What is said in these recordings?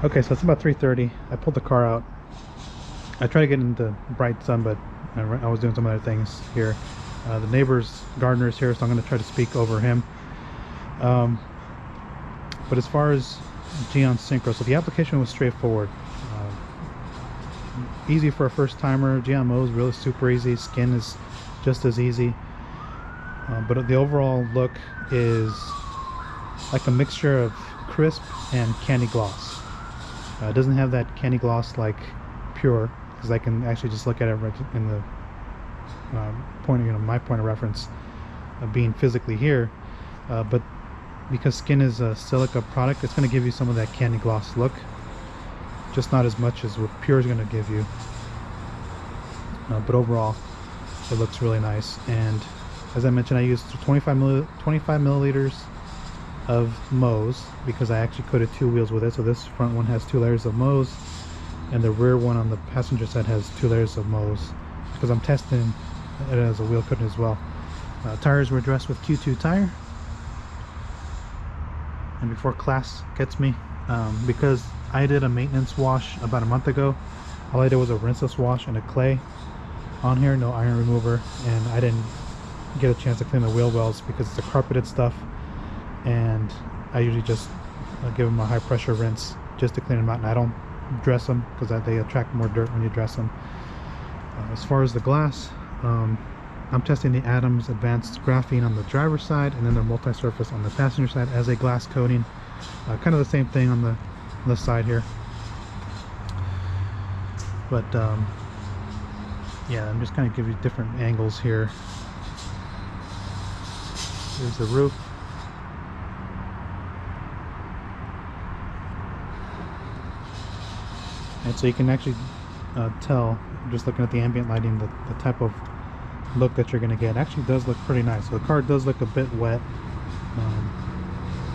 Okay, so it's about 3:30. I pulled the car out. I tried to get in the bright sun, but I was doing some other things here. The neighbor's gardener is here, so I'm going to try to speak over him. Um, but as far as Gyeon Syncro, so the application was straightforward. Easy for a first timer. Gyeon Mo is really super easy. Skin is just as easy. But the overall look is like a mixture of crisp and candy gloss. It doesn't have that candy gloss like Pure, because I can actually just look at it right in the point, my point of reference of being physically here. But because Skin is a silica product, it's going to give you some of that candy gloss look, just not as much as what Pure is going to give you. But overall, it looks really nice. And as I mentioned, I used 25 milliliters of Mo's because I actually coated 2 wheels with it. So this front one has 2 layers of Mo's, and the rear one on the passenger side has 2 layers of Mo's because I'm testing it as a wheel coating as well. Tires were dressed with Q2 tire. And before class gets me, because I did a maintenance wash about a month ago, all I did was a rinseless wash and a clay on here, no iron remover, and I didn't get a chance to clean the wheel wells because it's a carpeted stuff, and I usually just give them a high pressure rinse just to clean them out, and I don't dress them because they attract more dirt when you dress them. As far as the glass, I'm testing the Adams Advanced Graphene on the driver's side, and then the multi-surface on the passenger side as a glass coating. Kind of the same thing on the side here. But yeah, I'm just kind of give you different angles here. Here's the roof. And so you can actually tell, just looking at the ambient lighting, the type of look that you're going to get. It actually does look pretty nice. So the car does look a bit wet,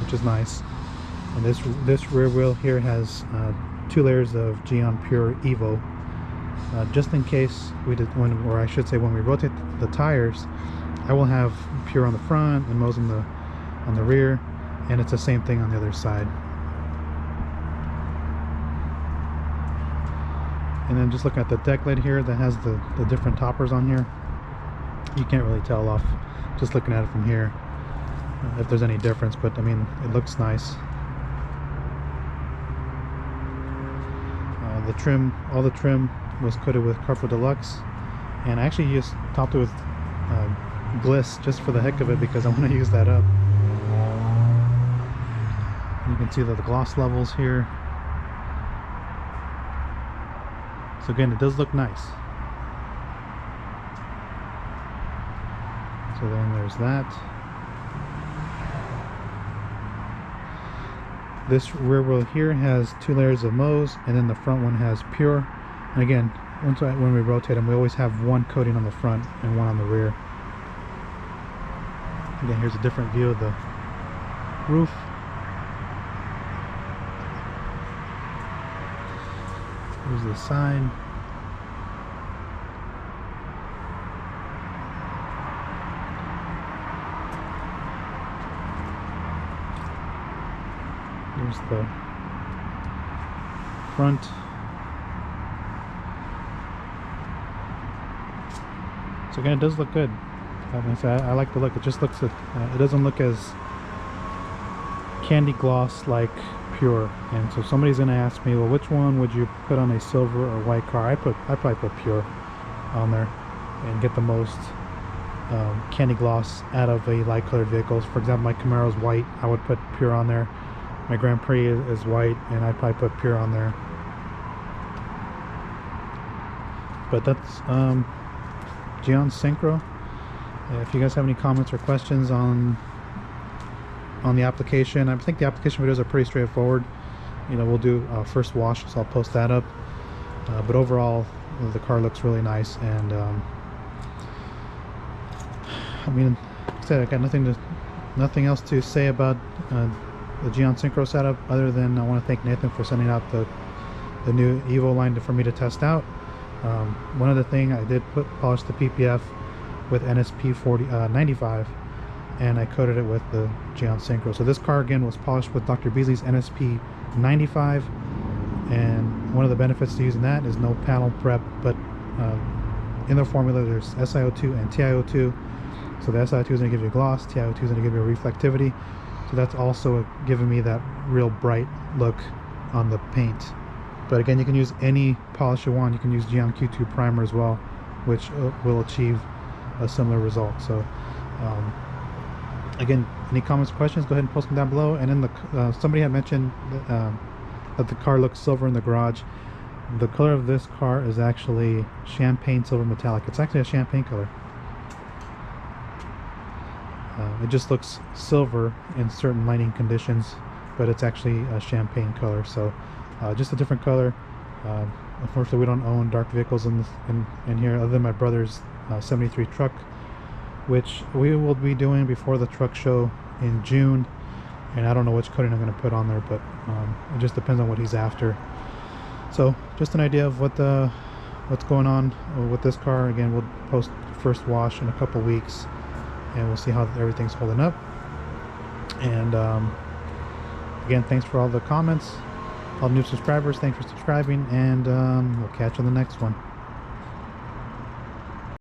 which is nice. And this rear wheel here has 2 layers of Gyeon Pure Evo, just in case we did, or I should say when we rotate the tires, I will have Pure on the front and Mo's on the rear, and it's the same thing on the other side. And then just looking at the deck lid here that has the different toppers on here, you can't really tell off just looking at it from here if there's any difference, but I mean, it looks nice. The trim, all the trim was coated with Carrefour Deluxe, and I actually just topped it with Gliss just for the heck of it because I want to use that up. You can see the gloss levels here. So again, it does look nice. So then there's that. This rear wheel here has 2 layers of Mo's, and then the front one has Pure. And again, when we rotate them, we always have one coating on the front and one on the rear. Again, here's a different view of the roof. Here's the side. Here's the front. So again, it does look good. I like the look. It just looks, it doesn't look as candy gloss like Pure. And so somebody's going to ask me, well, which one would you put on a silver or white car? I probably put Pure on there and get the most candy gloss out of a light colored vehicle. For example, my Camaro is white. I would put Pure on there. My Grand Prix is white, and I'd probably put Pure on there. But that's Gyeon Syncro. If you guys have any comments or questions on the application, I think the application videos are pretty straightforward. We'll do a first wash, so I'll post that up. But overall, the car looks really nice, and I mean, like I said, I got nothing else to say about the Gyeon Syncro setup, other than I want to thank Nathan for sending out the new Evo line for me to test out. One other thing, I did polish the PPF with NSP 95, and I coated it with the Gyeon Syncro. So this car again was polished with Dr. Beasley's NSP 95 And one of the benefits to using that is no panel prep, but in the formula there's SiO2 and TiO2. So the SiO2 is going to give you a gloss, TiO2 is going to give you a reflectivity. So that's also giving me that real bright look on the paint. But again, you can use any polish you want. You can use Gyeon Q2 primer as well, which will achieve a similar result. So again, any comments or questions, go ahead and post them down below. And then somebody had mentioned that the car looks silver in the garage. The color of this car is actually champagne silver metallic. It's actually a champagne color. It just looks silver in certain lighting conditions, but it's actually a champagne color. So just a different color. Unfortunately, we don't own dark vehicles in here, other than my brother's 73 truck, which we will be doing before the truck show in June. And I don't know which coating I'm going to put on there, but it just depends on what he's after. So just an idea of what's going on with this car. Again, we'll post first wash in a couple weeks, and we'll see how everything's holding up. And again, thanks for all the comments, all the new subscribers. Thanks for subscribing, and we'll catch you on the next one.